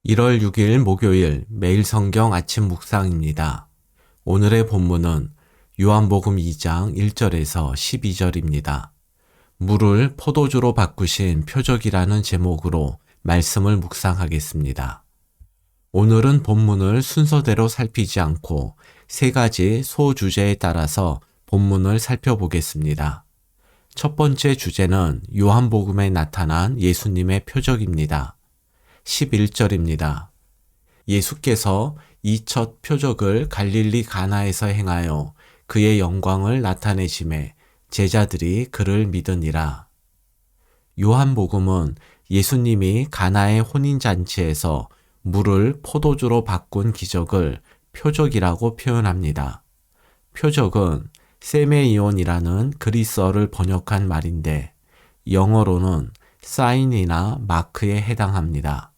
1월 6일 목요일 매일 성경 아침 묵상입니다. 오늘의 본문은 요한복음 2장 1절에서 12절입니다. 물을 포도주로 바꾸신 표적이라는 제목으로 말씀을 묵상하겠습니다. 오늘은 본문을 순서대로 살피지 않고 세 가지 소주제에 따라서 본문을 살펴보겠습니다. 첫 번째 주제는 요한복음에 나타난 예수님의 표적입니다. 11절입니다. 예수께서 이 첫 표적을 갈릴리 가나에서 행하여 그의 영광을 나타내심에 제자들이 그를 믿으니라. 요한복음은 예수님이 가나의 혼인잔치에서 물을 포도주로 바꾼 기적을 표적이라고 표현합니다. 표적은 세메이온이라는 그리스어를 번역한 말인데 영어로는 사인이나 마크에 해당합니다.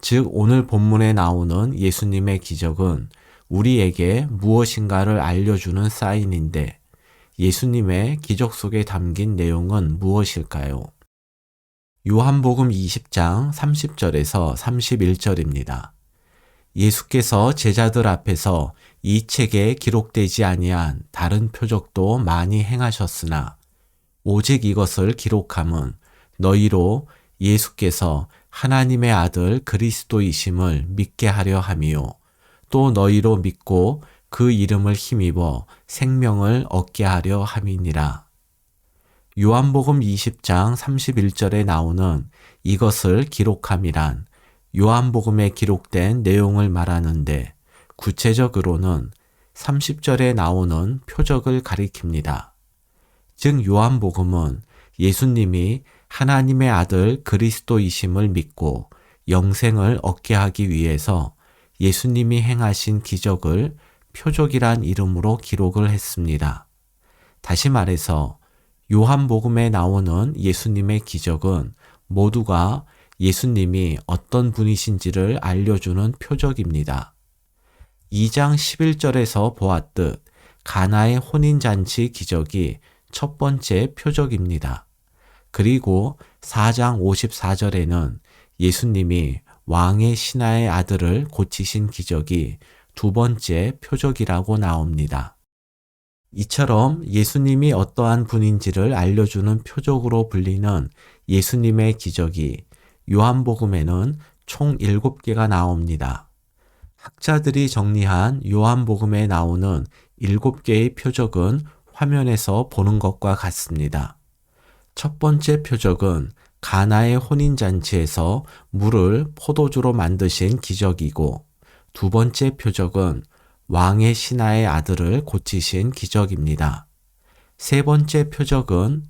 즉 오늘 본문에 나오는 예수님의 기적은 우리에게 무엇인가를 알려주는 사인인데 예수님의 기적 속에 담긴 내용은 무엇일까요? 요한복음 20장 30절에서 31절입니다. 예수께서 제자들 앞에서 이 책에 기록되지 아니한 다른 표적도 많이 행하셨으나 오직 이것을 기록함은 너희로 예수께서 하나님의 아들 그리스도이심을 믿게 하려 함이요. 또 너희로 믿고 그 이름을 힘입어 생명을 얻게 하려 함이니라. 요한복음 20장 31절에 나오는 이것을 기록함이란 요한복음에 기록된 내용을 말하는데 구체적으로는 30절에 나오는 표적을 가리킵니다. 즉 요한복음은 예수님이 하나님의 아들 그리스도이심을 믿고 영생을 얻게 하기 위해서 예수님이 행하신 기적을 표적이란 이름으로 기록을 했습니다. 다시 말해서 요한복음에 나오는 예수님의 기적은 모두가 예수님이 어떤 분이신지를 알려주는 표적입니다. 2장 11절에서 보았듯 가나의 혼인잔치 기적이 첫 번째 표적입니다. 그리고 4장 54절에는 예수님이 왕의 신하의 아들을 고치신 기적이 두 번째 표적이라고 나옵니다. 이처럼 예수님이 어떠한 분인지를 알려주는 표적으로 불리는 예수님의 기적이 요한복음에는 총 7개가 나옵니다. 학자들이 정리한 요한복음에 나오는 7개의 표적은 화면에서 보는 것과 같습니다. 첫 번째 표적은 가나의 혼인잔치에서 물을 포도주로 만드신 기적이고 두 번째 표적은 왕의 신하의 아들을 고치신 기적입니다. 세 번째 표적은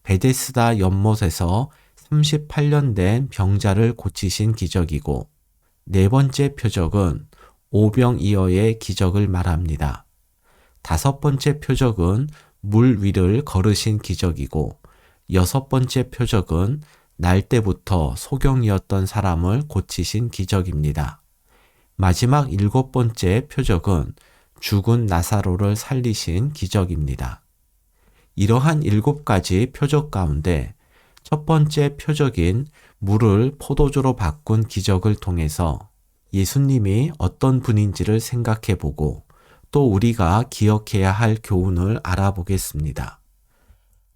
베데스다 연못에서 38년 된 병자를 고치신 기적이고 네 번째 표적은 오병이어의 기적을 말합니다. 다섯 번째 표적은 물 위를 걸으신 기적이고 여섯 번째 표적은 날 때부터 소경이었던 사람을 고치신 기적입니다. 마지막 7번째 표적은 죽은 나사로를 살리신 기적입니다. 이러한 7가지 표적 가운데 첫 번째 표적인 물을 포도주로 바꾼 기적을 통해서 예수님이 어떤 분인지를 생각해 보고 또 우리가 기억해야 할 교훈을 알아보겠습니다.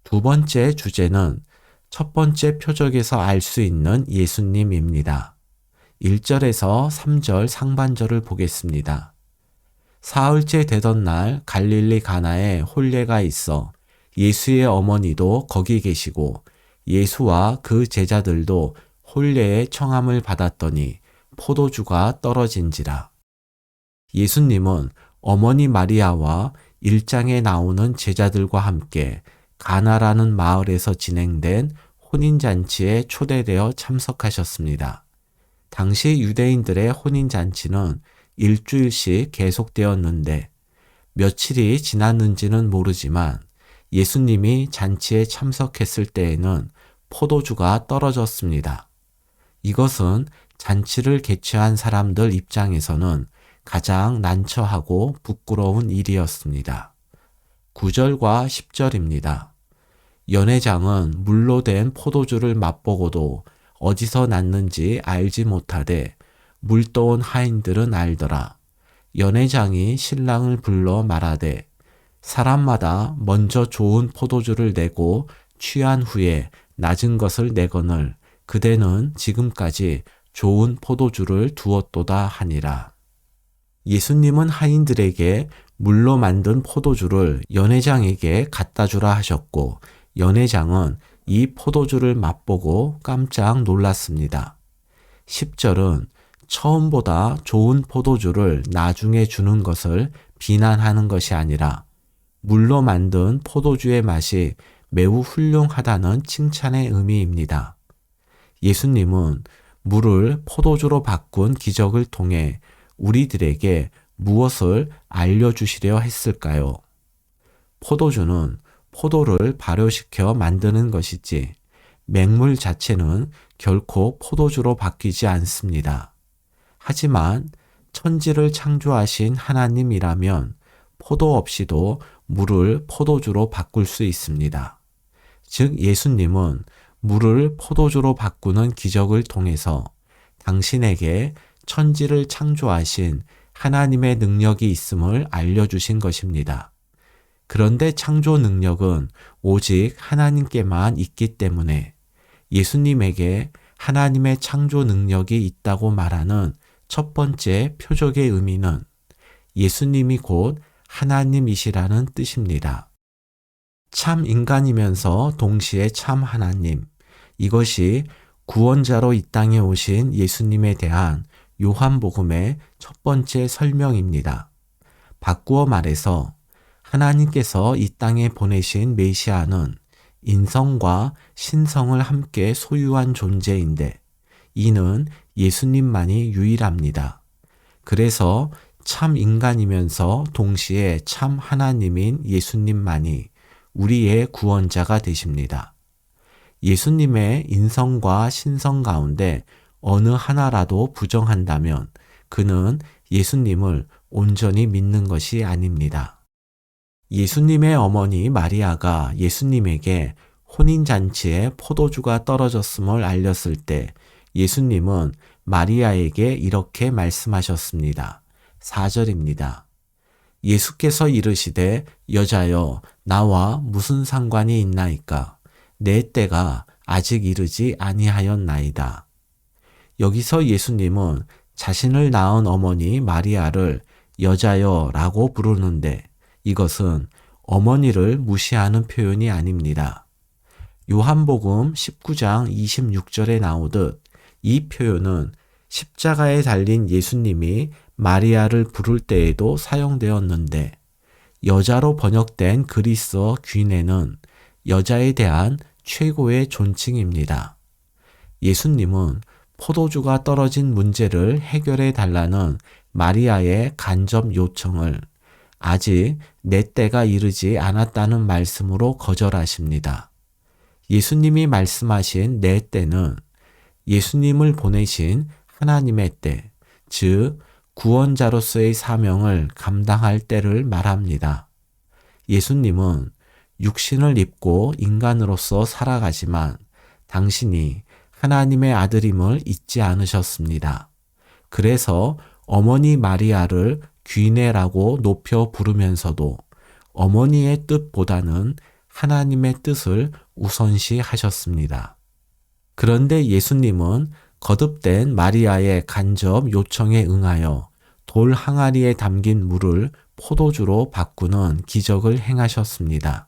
두 번째 주제는 첫 번째 표적에서 알 수 있는 예수님입니다. 1절에서 3절 상반절을 보겠습니다. 사흘째 되던 날 갈릴리 가나에 혼례가 있어 예수의 어머니도 거기 계시고 예수와 그 제자들도 혼례의 청함을 받았더니 포도주가 떨어진지라. 예수님은 어머니 마리아와 1장에 나오는 제자들과 함께 가나라는 마을에서 진행된 혼인잔치에 초대되어 참석하셨습니다. 당시 유대인들의 혼인잔치는 일주일씩 계속되었는데 며칠이 지났는지는 모르지만 예수님이 잔치에 참석했을 때에는 포도주가 떨어졌습니다. 이것은 잔치를 개최한 사람들 입장에서는 가장 난처하고 부끄러운 일이었습니다. 9절과 10절입니다. 연회장은 물로 된 포도주를 맛보고도 어디서 났는지 알지 못하되 물 떠온 하인들은 알더라. 연회장이 신랑을 불러 말하되 사람마다 먼저 좋은 포도주를 내고 취한 후에 낮은 것을 내거늘 그대는 지금까지 좋은 포도주를 두었도다 하니라. 예수님은 하인들에게 물로 만든 포도주를 연회장에게 갖다 주라 하셨고 연회장은 이 포도주를 맛보고 깜짝 놀랐습니다. 10절은 처음보다 좋은 포도주를 나중에 주는 것을 비난하는 것이 아니라 물로 만든 포도주의 맛이 매우 훌륭하다는 칭찬의 의미입니다. 예수님은 물을 포도주로 바꾼 기적을 통해 우리들에게 무엇을 알려주시려 했을까요? 포도주는 포도를 발효시켜 만드는 것이지 맹물 자체는 결코 포도주로 바뀌지 않습니다. 하지만 천지를 창조하신 하나님이라면 포도 없이도 물을 포도주로 바꿀 수 있습니다. 즉 예수님은 물을 포도주로 바꾸는 기적을 통해서 당신에게 천지를 창조하신 하나님의 능력이 있음을 알려주신 것입니다. 그런데 창조 능력은 오직 하나님께만 있기 때문에 예수님에게 하나님의 창조 능력이 있다고 말하는 첫 번째 표적의 의미는 예수님이 곧 하나님이시라는 뜻입니다. 참 인간이면서 동시에 참 하나님, 이것이 구원자로 이 땅에 오신 예수님에 대한 요한복음의 첫 번째 설명입니다. 바꾸어 말해서 하나님께서 이 땅에 보내신 메시아는 인성과 신성을 함께 소유한 존재인데 이는 예수님만이 유일합니다. 그래서 참 인간이면서 동시에 참 하나님인 예수님만이 우리의 구원자가 되십니다. 예수님의 인성과 신성 가운데 어느 하나라도 부정한다면 그는 예수님을 온전히 믿는 것이 아닙니다. 예수님의 어머니 마리아가 예수님에게 혼인잔치에 포도주가 떨어졌음을 알렸을 때 예수님은 마리아에게 이렇게 말씀하셨습니다. 4절입니다. 예수께서 이르시되 여자여 나와 무슨 상관이 있나이까 내 때가 아직 이르지 아니하였나이다. 여기서 예수님은 자신을 낳은 어머니 마리아를 여자여 라고 부르는데 이것은 어머니를 무시하는 표현이 아닙니다. 요한복음 19장 26절에 나오듯 이 표현은 십자가에 달린 예수님이 마리아를 부를 때에도 사용되었는데 여자로 번역된 그리스어 귀네는 여자에 대한 최고의 존칭입니다. 예수님은 포도주가 떨어진 문제를 해결해 달라는 마리아의 간접 요청을 아직 내 때가 이르지 않았다는 말씀으로 거절하십니다. 예수님이 말씀하신 내 때는 예수님을 보내신 하나님의 때, 즉 구원자로서의 사명을 감당할 때를 말합니다. 예수님은 육신을 입고 인간으로서 살아가지만 당신이 하나님의 아들임을 잊지 않으셨습니다. 그래서 어머니 마리아를 귀네라고 높여 부르면서도 어머니의 뜻보다는 하나님의 뜻을 우선시 하셨습니다. 그런데 예수님은 거듭된 마리아의 간접 요청에 응하여 돌 항아리에 담긴 물을 포도주로 바꾸는 기적을 행하셨습니다.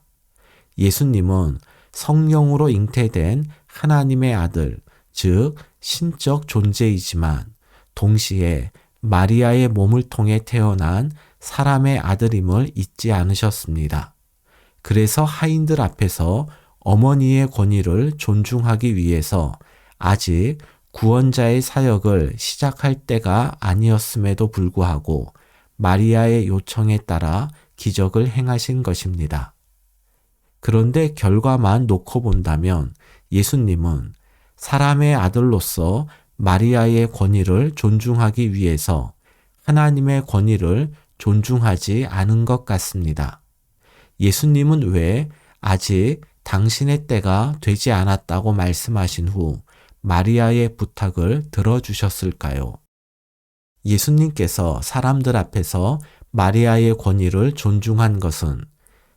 예수님은 성령으로 잉태된 하나님의 아들, 즉 신적 존재이지만 동시에 마리아의 몸을 통해 태어난 사람의 아들임을 잊지 않으셨습니다. 그래서 하인들 앞에서 어머니의 권위를 존중하기 위해서 아직 구원자의 사역을 시작할 때가 아니었음에도 불구하고 마리아의 요청에 따라 기적을 행하신 것입니다. 그런데 결과만 놓고 본다면 예수님은 사람의 아들로서 마리아의 권위를 존중하기 위해서 하나님의 권위를 존중하지 않은 것 같습니다. 예수님은 왜 아직 당신의 때가 되지 않았다고 말씀하신 후 마리아의 부탁을 들어주셨을까요? 예수님께서 사람들 앞에서 마리아의 권위를 존중한 것은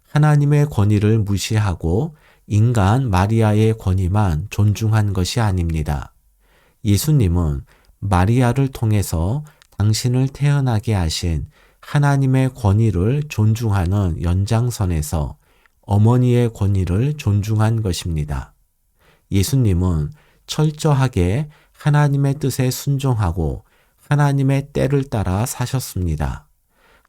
하나님의 권위를 무시하고 인간 마리아의 권위만 존중한 것이 아닙니다. 예수님은 마리아를 통해서 당신을 태어나게 하신 하나님의 권위를 존중하는 연장선에서 어머니의 권위를 존중한 것입니다. 예수님은 철저하게 하나님의 뜻에 순종하고 하나님의 때를 따라 사셨습니다.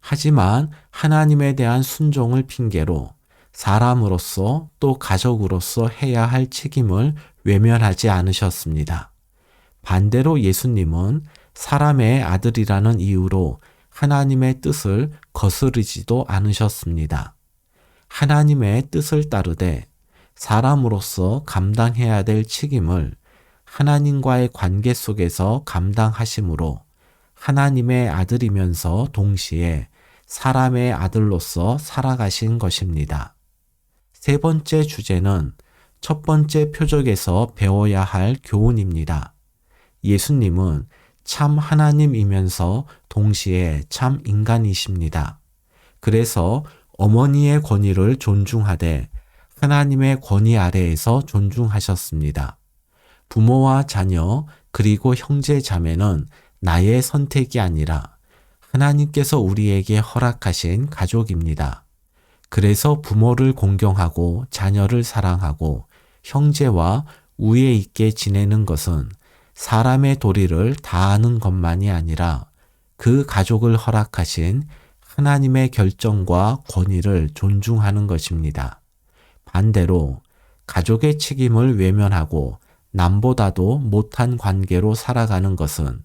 하지만 하나님에 대한 순종을 핑계로 사람으로서 또 가족으로서 해야 할 책임을 외면하지 않으셨습니다. 반대로 예수님은 사람의 아들이라는 이유로 하나님의 뜻을 거스르지도 않으셨습니다. 하나님의 뜻을 따르되 사람으로서 감당해야 될 책임을 하나님과의 관계 속에서 감당하심으로 하나님의 아들이면서 동시에 사람의 아들로서 살아가신 것입니다. 세 번째 주제는 첫 번째 표적에서 배워야 할 교훈입니다. 예수님은 참 하나님이면서 동시에 참 인간이십니다. 그래서 어머니의 권위를 존중하되 하나님의 권위 아래에서 존중하셨습니다. 부모와 자녀 그리고 형제 자매는 나의 선택이 아니라 하나님께서 우리에게 허락하신 가족입니다. 그래서 부모를 공경하고 자녀를 사랑하고 형제와 우애 있게 지내는 것은 사람의 도리를 다하는 것만이 아니라 그 가족을 허락하신 하나님의 결정과 권위를 존중하는 것입니다. 반대로 가족의 책임을 외면하고 남보다도 못한 관계로 살아가는 것은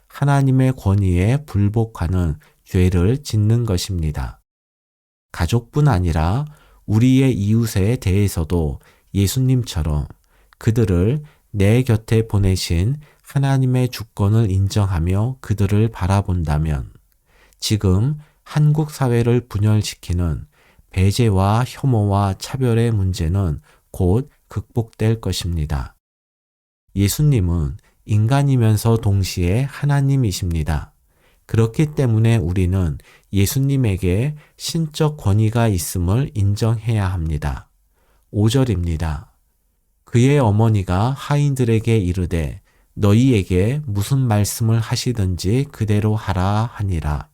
하나님의 권위에 불복하는 죄를 짓는 것입니다. 가족뿐 아니라 우리의 이웃에 대해서도 예수님처럼 그들을 내 곁에 보내신 하나님의 주권을 인정하며 그들을 바라본다면 지금 한국 사회를 분열시키는 배제와 혐오와 차별의 문제는 곧 극복될 것입니다. 예수님은 인간이면서 동시에 하나님이십니다. 그렇기 때문에 우리는 예수님에게 신적 권위가 있음을 인정해야 합니다. 5절입니다. 그의 어머니가 하인들에게 이르되 너희에게 무슨 말씀을 하시든지 그대로 하라 하니라.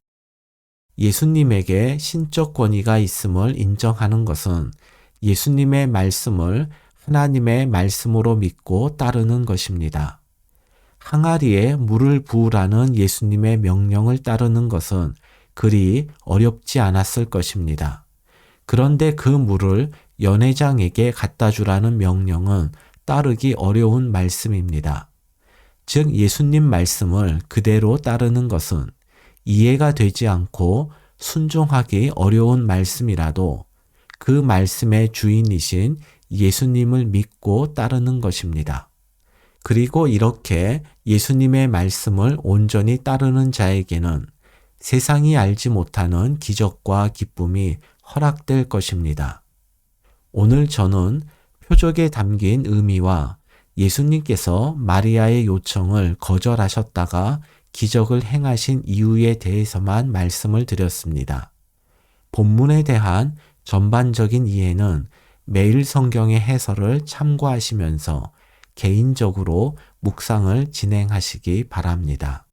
예수님에게 신적 권위가 있음을 인정하는 것은 예수님의 말씀을 하나님의 말씀으로 믿고 따르는 것입니다. 항아리에 물을 부으라는 예수님의 명령을 따르는 것은 그리 어렵지 않았을 것입니다. 그런데 그 물을 연회장에게 갖다 주라는 명령은 따르기 어려운 말씀입니다. 즉 예수님 말씀을 그대로 따르는 것은 이해가 되지 않고 순종하기 어려운 말씀이라도 그 말씀의 주인이신 예수님을 믿고 따르는 것입니다. 그리고 이렇게 예수님의 말씀을 온전히 따르는 자에게는 세상이 알지 못하는 기적과 기쁨이 허락될 것입니다. 오늘 저는 표적에 담긴 의미와 예수님께서 마리아의 요청을 거절하셨다가 기적을 행하신 이유에 대해서만 말씀을 드렸습니다. 본문에 대한 전반적인 이해는 매일 성경의 해설을 참고하시면서 개인적으로 묵상을 진행하시기 바랍니다.